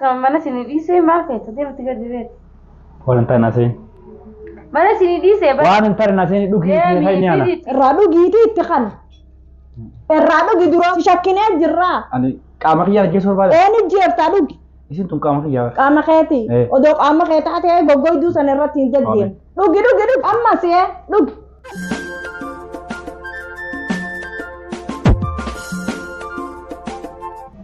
mana sini dice mal fe tadi roti gadi Walan ta nasi. mana sini dice ba Walan ta nasi duki hayni ala. Radu gitu itu kan. Radu gitu dulu syakine jirra. Ani qama kiyya jeesor baada. Ni jirta duki. Isin tun qama kiyya. Qama keeti. Odok qama keeta ate gogoy du sanirratti hin jaddiin. Duki amma see duki.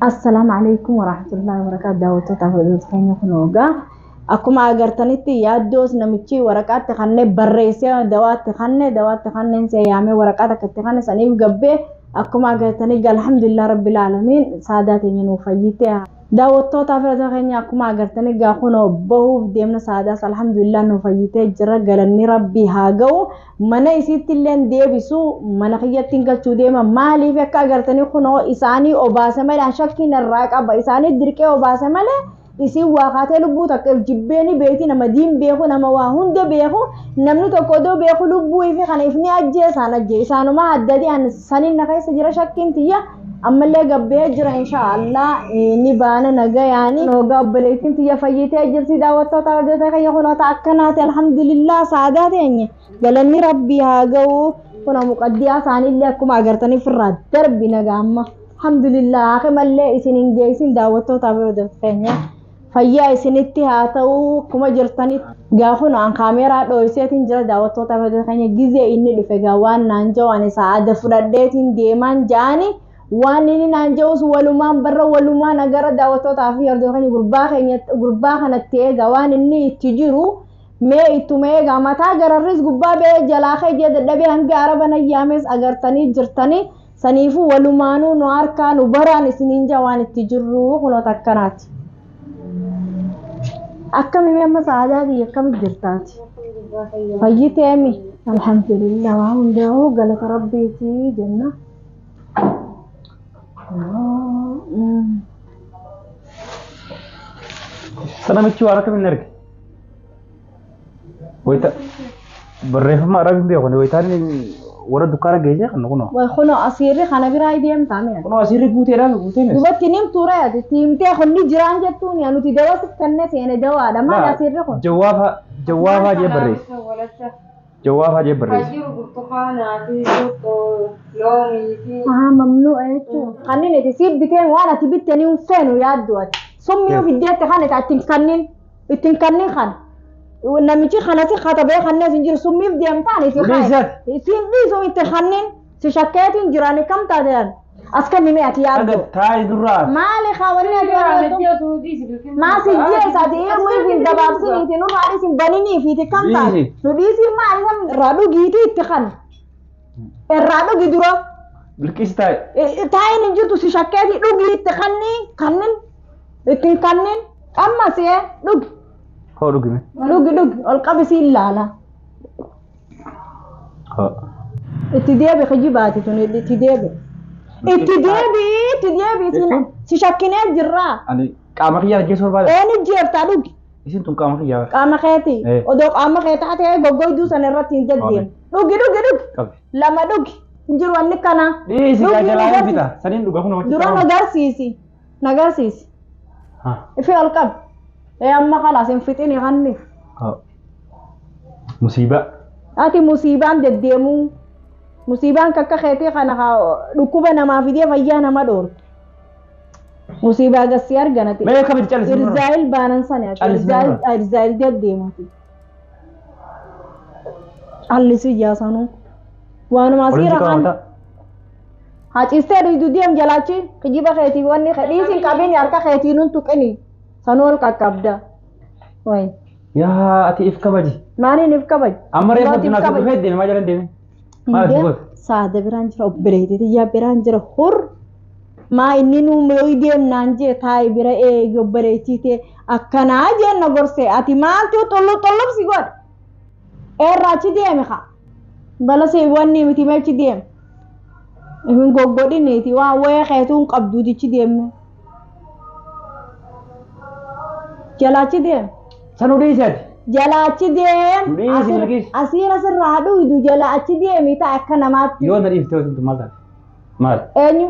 Assalamu alaikum warahmatullahi wabarakatuh. Daawwattoota hordoftoota keenya kunoogaa akkuma agartanitti yaaddoos namichi waraqaatti kanne barreessee dawaatti kanneen yaamee waraqaa takkatti kanne saniif gabbee akkuma agartanii alhamdulillah rabbil alamin saadaa teenya nuuf fayyite. Daawwattoota hordoftoota keenya akkuma agartanii gaa kunoo bahuuf deemna saadaas alhamdulillah nuuf fayyite jira galanni rabbii haa ga'u. Mana isitti illee deebisu mana kiyyatti galchuu deema maaliif akka agartanii kunoo isaanii obaase malee shakkiin irraa qaba isaanii dirqee obaase malee isin waaqatee lubbuu takka jibbeeni beeti nama diin beeku nama waa hunda beeku namni tokko doo beeku lubbuu ifi kana ifni ajjeesaan ajjee isaanuma addati an saniin na keessa jira shakkiin tiyya ammallee gabbee jira inshaallah ni baana nagayaani noogaa obboleettiin tiyya fayyitee jirti daawwattoota hordoftoota keenya kunoota akkanaati alhamdulillah saadaa teenye galanni rabbii haa ga'u kuna muqaddiyaa isaaniillee akkuma agartanii firraa darbi nagaa amma alhamdulillah akka mallee isin hin geessin daawwattoota hordoftoota keenya fayyaa isinitti haa ta'u kuma jirtanii gaafuna an kaameeraa dho'iseetiin jira daawwattoota hordoftoota keenya gizee inni dhufe gaa waan naan ja'u ani saada fudhadheetiin deemaan ja'ani waan inni naan ja'us walumaan barra walumaan agara daawwattootaa fi hordoftoota keenya gurbaa kanatti eega waan inni itti jiru mee ittuma eega mataa gararris gubbaa bee jalaa kee dadhabee hanga araba nayyaames agartanii jirtanii saniifuu walumaanuu nu harkaa nu baraan isiniin jaa waan itti jirru kunoota akkanaati. Akkami amma saadaati akkami jirtaati fayyiteemi alhamdulillah waa hundaa'u galata rabbiiti jenna. Sanamichi waa rakka min arge. Wayita barreeffama arabiin beeku wayitaan warra dukkaana geejjee kan kuno. Way kuno asiirri kana biraa deemtaa mee? Kuno asiirri guuteedhaan guuteen. Dubartiin himtuura yaati tiimtee kunni jiraan jettuun nuti dawaa kanne seene dawaadha maal asiirri kun? Jawaafa jee barreessa. Jawaafa jee barreessa. Ajiru burtukaanaa fi loomii fi mamnuu'a jechuun kanneen itti siif biteen waan ati bittanii hin feenu yaaddu ati summii fiddeetti kan ittiin kanniin kan namichi kanatti katabee kanneen sin jiru summiif deemtaan isin dhiisuu itti kanneen si shakkeetiin jiranii kam taatean as kan nimee ati yaaddu maali kaawwanni ati yaaddu maasi jeesaati ilmuu fi gabaabsiniiti nu haadhisin baninii fiiti kam taate nu dhiisii maali irraa dhugiitii itti kan irraa dhugi dura bilqis taayin hin jirtu si shakkeetii dhugii itti kanneen ittiin kanneen amma see dhugi Kau dugi me? Dugi ol qabisi ilaala. Itti deebi kijibaati tun itti deebi si shakkinee jirraa. Ani qaama kiyyaa jeesoo barbaada. Ni jeeftaa dhugi. Isin tun qaama kiyyaa. Qaama keeti. Odoo qaama keetaa ta'e goggoyduu sana irratti hin deddeemu. Dhugi. Lama dhugi. Hin jiru wanni kana. Dhiisi jalaa bita. Saniin dhuga kun wajjin. Dura nagarsiisi. Ifi ol qabi. Amma خلاص انفتين يغني مصيبة ati musibaan deddeemu musibaan kakka keetee kana dhukkuba namaa fidee fayyaa nama dhoortu musibaa gassi arganati mee kam calisi irzaayil baanan sana irzaayil deddeemati allisi jaasanu waanuma asiira kan haacistee dhiidu deem jalaachi kijiba keetii wanni dhiisin qabeeni harka keetii nun tuqini sanol kakabda way ya ati if kabaji mani if kabaji amare buduna fi fedde ma jalan demi ma sibot saada biran jira obbereeti ya biran jira hur ma inni nu moy dem nanje tay bira e obbereeti te akkana je na gorse ati ma tu tollo si god e rachi dem kha bala se wonni miti ma ci dem ibn goggodi ne ti wa way xetun qabdu di ci dem Jalaachi deem. Sanu dhiisati. Jalaachi deem. Asiira sirraa dhuyidu jalaachi deemi ta'a akka namaatti. Yoo na dhiiftee hojiin maal taate? Maal? Eenyu?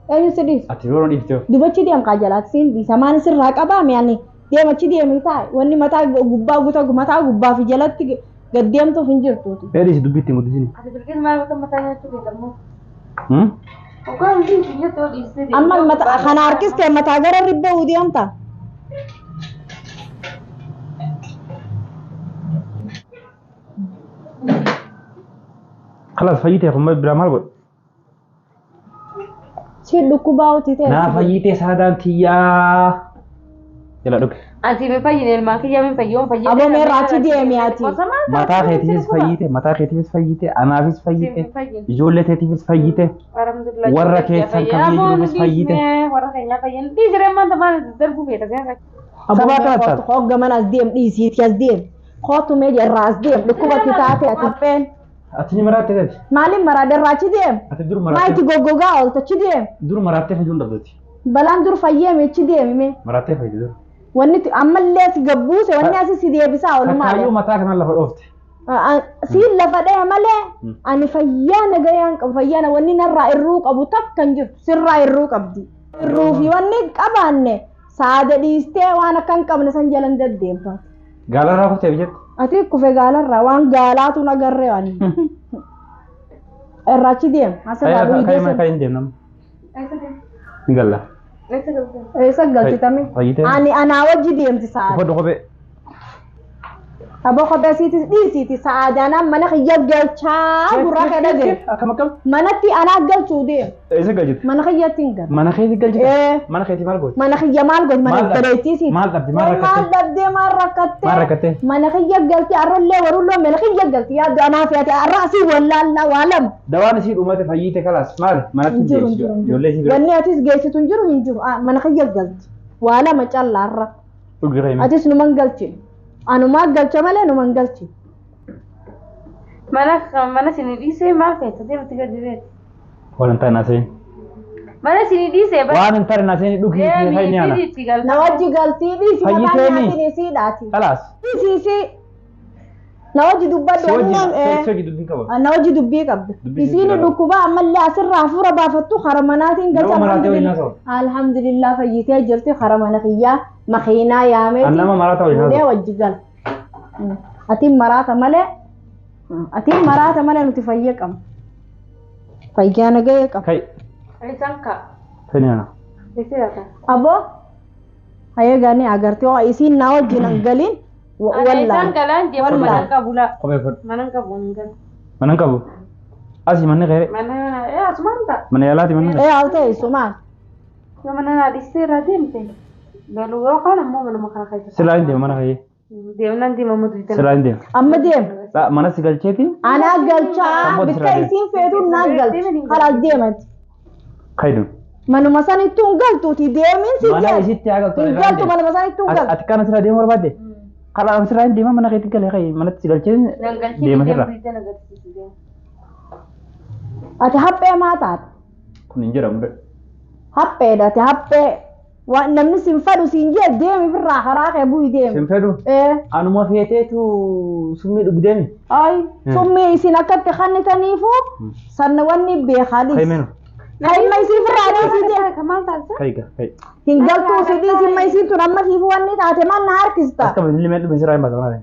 Eenyu si dhiisa? Ati yeroo dhiiftee. Dubachi deem qaajalaati siin dhiisa. Maan sirraa qabaa mi'aani? Deemachi deemii taa'e. Wanni mataa gubbaa mataa gubbaa fi jalatti gad deemtuuf hin jirtuuti. Dheedhii dubbitti hin guddisini. Ati bilqis maal bakka mataa nyaachuu beekamu? Ogaan hundi kiyyatti yoo dhiiste Amma kana harkistee mataa gara ribbee deemta. Kalas fayyitee kun biraa maal godhu? Si dhukkubaa uti ta'e. Naa fayyitee saadaan tiyyaa. Jala dhuge. Ati me fayyine ilmaa kiyyaa me fayyoon fayyine. Aboo mee raachi deemi ati. Mataa keetiifis fayyite, anaafis fayyite, ijoollee keetiifis fayyite, warra keessan kamii jiruufis fayyite. Warra keenya fayyine. Dhiisiree maanta maal darbuu feeta gaara. Sabaa kanatti. Hoggaman as deem dhiisiiti as deem. Kootu mee irraa as deem dhukkubatti taate ati feen. Ati ni maraattee taate. Maaliin maraadee raachi deem? Ati dur maraattee. Maayiti goggogaa ooltachi deem. Dur maraattee fayyuun dhabdati. Balaan dur fayyee meechi deemime. Maraattee fayyite dur. Wanni ammallee si gabbuuse wanni asi si deebisaa oolumaa. Kayyuu mataa kanaan lafa dhoofte. Siin lafa dhee malee ani fayyaa nagayaan qabu fayyaa wanni narraa irruu qabu takka hin jiru sirraa irruu qabdi. Irruu fi wanni qabaanne saada dhiistee waan akka hin qabne san jalan deddeemta. Gaalarraa kuftee bijetti. Ati kufe gaalarraa waan gaalaatu nagarree waan. Irraachi deem. Asirraa dhuyi deem. Kayin deemnam. Ni galla. Eessa galchitame? Ani anaa wajji deemti saada. Uffata kophee. Aboo kophee siitis dhiisiiti saadaan mana kiyya galchaa gurra kana deem. Akkam akkam? Manatti anaa galchuu deem. Eessa galchite? Mana kiyyatti hin galu. Mana keetti galchite? Mana keetti maal gooti? Mana kiyya maal gooti? Mana bareechiisiiti. Maal dhabde? Maal rakkatte? Maal dhabdee maal rakkatte? Maal rakkatte? Mana kiyya galti arrollee warulloo mana kiyya galti yaaddu anaa fi ati arra asii wallaallaa waa lama. Dawaan isii dhumate fayyite kalaas maal? Manatti hin geessu. Ijoollee isii bira. Wanni atis geessitu hin jiru hin jiru. Mana kiyya galti. Waa lama callaarra. Dhugirra himi. Atis numan galchi. Anumaa galcha malee numan galchi. Mana sini dhiisee maal feeta deemti gadi beekti. Waan hin taane naaseen. Mana sini dhiisee waan hin taane naaseen dhugii fayyini ana. Na wajji galtii dhiisi mataan nyaatiin isiidhaati. Kalaas. Dhiisi. Na wajji dubbadhu na wajji dubbii qabda. Isiin dhukkuba ammallee asirraa hafuura baafattu hara manaatiin galcha. Alhamdulillah fayyitee jirti hara mana kiyyaa makiinaa yaameeti. Annama maraata wajji wajji gal. Atiin maraata malee. Atiin maraata malee nuti fayyee qabna. Fayyaa nagayee qabna. Kai. Isaan ka. Fini ana. Isiidha. Aboo. Hayya gani agartee oo isiin na wajjin hin galin. Isaan galaan deemu mana qabu la. Kophee fudhu. Mana qabu hin galu. Mana qabu. Asii manni qe'ee. Mana asumaan ta'a. Mana yaalaati manni. Haa ta'e sumaan. Yoo mana naa dhiistee irraa deemte. Galuu yookaan ammoo mana makaa keessa. Silaa hin deemu mana kayyee. Deemnaan deemamu duwwaa. Silaa hin deemu. Amma deem. Mana si galcheeti. Anaa galchaa bikka isiin feetuun naa galchi. Kalaas deemati. Kaydun. Manuma sanittuu hin galtuuti deemiin si Mana isitti haa galtu. hin galtu manuma sanittuu hin galtu. Ati kana sirraa deemuu barbaadde? Kalaas sirraa hin deema mana keetti galee kayyee manatti si galchee deema sirraa. Ati haphee maa taate? Kun hin jedhamu. Hapheedha ati haphee. Waan namni siin fadhu siin jee deemi firraa karaa kee bu'i deemi. Siin fedhu? Anuma feeteetu summii dhugdeemi. Ay summii isin akkatti kannitaniifu sanna wanni beekaanis. Kaymenu. Kayma isii firraa dhiisii deemi. Kamaan taasisa. Kayiga. Hin galtuu si dhiisi ma isiin tun amma siifu wanni taate maal na harkista. Akka ilmeen dhume sirraa hin baasa malee.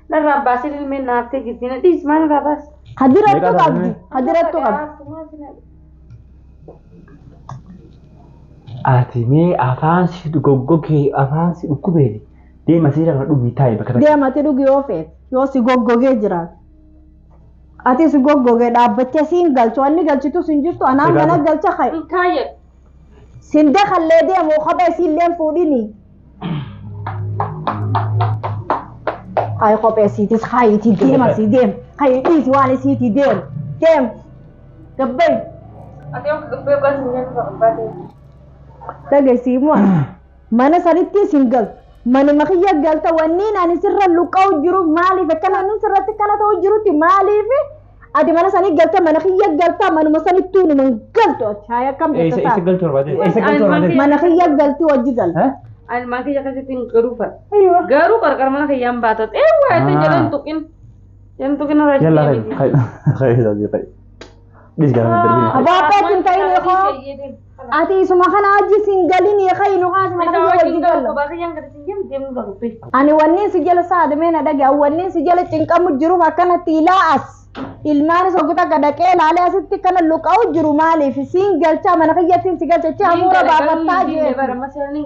Narraa baasii ilmeen naaftee jirti na dhiisi maal irraa baasi. Hadirattu qabdi. Hadirattu qabdi. Ati mee afaan si goggogee afaan si dhukkubeeti. Deema si irraa dhugii taa'e bakka takka. Deemati dhugi yoo feete yoo si goggogee jiraatu. Ati si goggogee dhaabbattee siin galchu wanni galchitu sin jirtu anaan mana galcha ka'e. Kaayye. Sin dakallee deemu kophee siinleen fuudhini. Kaayee kophee siitis kaayitii deema si deem. Kaayee dhiisi waan isiitii deem. Deem. Gabbay. Ati yoo gabbay gosa hin jennu barbaade. Dhageessimu mana sanitti sin gal manuma kiyya galta wanni ani sirra luqa'u jiru maaliif akkana inni sirratti kana ta'u jirutti maaliif ati mana sanii galta mana kiyya galta manuma sanittuu numan galtu ati akkam jettee ta'a. Eessa galtu barbaade? Eessa galtu barbaade? Mana kiyya galti wajji gal. Ani mana kiyya keessatti hin garuufa. Garuu qarqara mana kiyyaan baatot. Waa itti jalan tuqin. Jalan tuqin irraa jala kai. Kai. Dis gara darbine. Abaapatiin ta'in eekoo. ati isuma kana aji singalin ya khaynu khas mana ka wajji gal Bakit yang kata sinjam dia mun bagupi. ani wanni sijala saade mena daga wanni sijala cinqamu jiru makana tilaas ilmaan sogota gadaqee laale asitti kana luqaw jiru maali fi singalcha mana ka yatin sigalcha chamura babatta je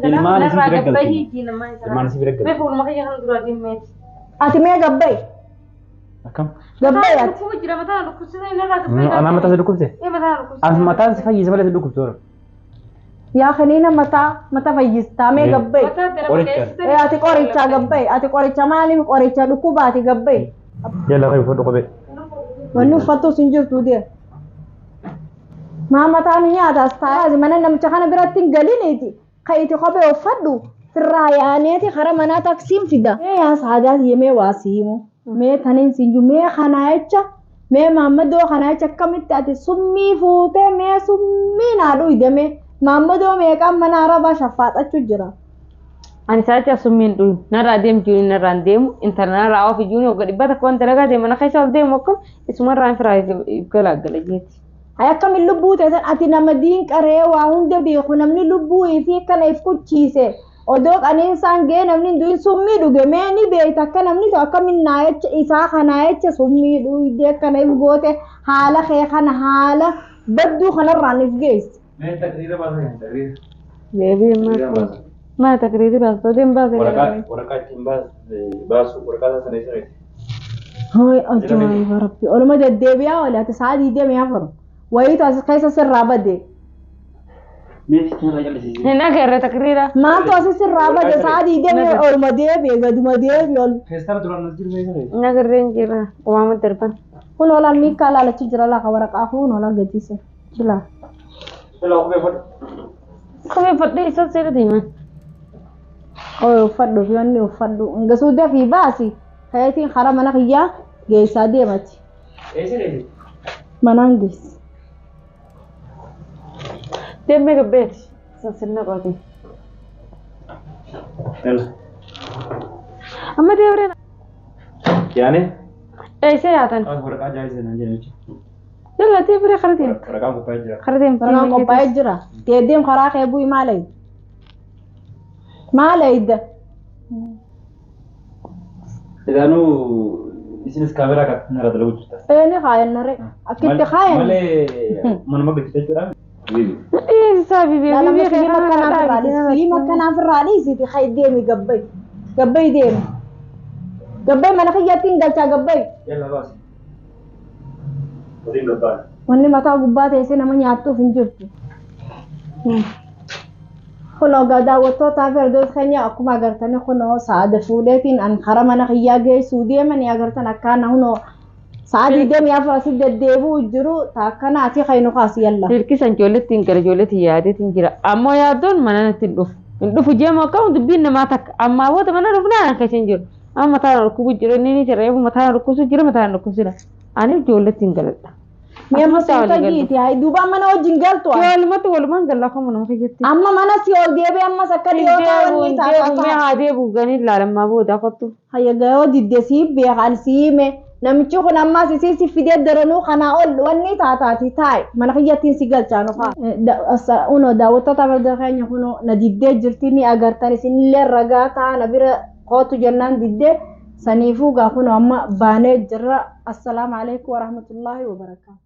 Ilmaan isi bira galti. Ilmaan isi bira galti. Me pun makanya kan duratin me. ati me gabbay Akkam? gabbay ati Aku jira mata aku sini nara gabbay. Anaa mataa isa dhukkubse? mata aku. As mataan si fayyisa malee isa dhukkubsoora. yaa khanina mata fayyista me gabbay Mata tera Qoricha. ati qoricha gabbay ati qoricha maali qoricha dhukubaati gabbay Jala qabu fudhu qabee. wanni uffattu sin jirtu de maamataan nyaata astaazi mana namicha kana biratti hin galiniiti kayti kophee uffadhu firraa yaaneeti kara manaa taksiin fida mee yaa saadaat yemee waa siimu mee taniin sinju mee kanaa jecha mee maammadoo kanaa jecha akkamitti ati summii fuutee mee summii naa dhuydame maammadoo meeqaan mana arabaa shaffaaxachuu jira Ani saja sumin tu, nara dem juni nara dem, internet nara off juni oga dibata kon teraga dem mana kaisa dem okom, isuma ran fry gala gala jet. hay akkamiin lubbuu teessan ati nama diin qaree waa hunda beeku namni lubbuu fi kana if kuchiise odoo qaniinsaan gee namni du'in summii dhuge mee ni beekta akka namni ta'u akkamiin naa jecha isaa kanaa jecha summii dhugdee akkana if goote haala kee kana haala badduu kanarraan if geesse. Mee takriira baasa kan takriira. Baby ma takriri bas to dem bas. Waraqaa ittiin baasu waraqaa sana isa reeti. Hoy ajaa'iba rabbi oluma deddeebi'aa oole ati sa'aatii deemee hafaru wayiitu as keessa sirraa badde. Mee ittiin jallisiisi. Hina kerre takrira. Maaltu as sirraa badde sa'aatii deemee oluma deebi'e gaduma deebi'e ol. Feestaan duraan as jiru isa reeti. Na kerre jira, wama terpan. Kun oolan miikaa laalachi jira laaka waraqaa kun oolan gatiise. Jila. Jala qubee fudhu. Kami fadhi isa sira tima. Oye uffadhu fi wanni uffadhu ngasuu dafii baasi kayatiin karaa mana kiyyaa geessaa deemati Eessa reeti? manaan geessi. Dem me gabbet. Sasirna qoti. Jala. Amma debre. Yaani? Isa yaatan. Waraqaa jaayisa naan jedhanichi. Yalla debre kharatin. Waraqaan qophaa'ee jira. Kharatin. Manaan qophaa'ee jira deedeem karaa kee bu'i maalay maalayda Idaanuu isinis kaameraa kan nara dalagu jirta. eeni kaayannare akkitti kaayan Malee manuma gadi jechuudha. Isa bibi dhalama bibi filim akkanaa firraa dhiisi filim akkanaa firraa dhiisiti kay deemi gabbay gabbay deemi gabbay mana kiyyattiin galchaa gabbay Yalla baasi. Waliin gabbaan. wanni mataa gubbaa teessee nama nyaattuuf hin jirtu. Kunoo daawwattootaa fi hordoftoota keenya akkuma agartan kunoo saada fuudheetiin an karaa mana kiyyaa geessuu deemanii agartan akkaan kunoo sa'aatii deemee afur asii deddeebi'u jiru akkana asii kaynu kaasi yalla. Hirkisan ijoollettiin gara ijoolletti yaadeetiin jira. Ammoo yaaddoon mana natti hin dhufu. Hin dhufu jeema akkam dubbiin namaa takka. Ammaa booda mana dhufnaan akka isheen jiru. Amma mataan dhukkubu jiru inni ni jira. Mataan dhukkusu jira mataan dhukkusudha. Ani ijoollettiin galadha. Mee masuuta giiti haa duuba mana wajjin galtu. Walumatti walumaan gallaa kan nama fayyatti. Amma mana si ol deebi'ee ammas akka dhiyoo ta'anii taasisaa. Mee haa deebi'u ganii ilaalammaa booda kottu. Hayya gayoo didde siif beekan siime namichi kun ammas isii si fidee daranuu kanaa ol wanni taataati taa'e mana kiyyattiin si galchaanu faa. Unoo daawwattoota farda keenya kunoo na diddee jirti ni agartan isinillee ragaa ta'a na bira kootu jennaan diddee saniifuu gaa kunoo amma baanee jirra. Assalaamu alaikum warahmatullaahi wabarakaatu.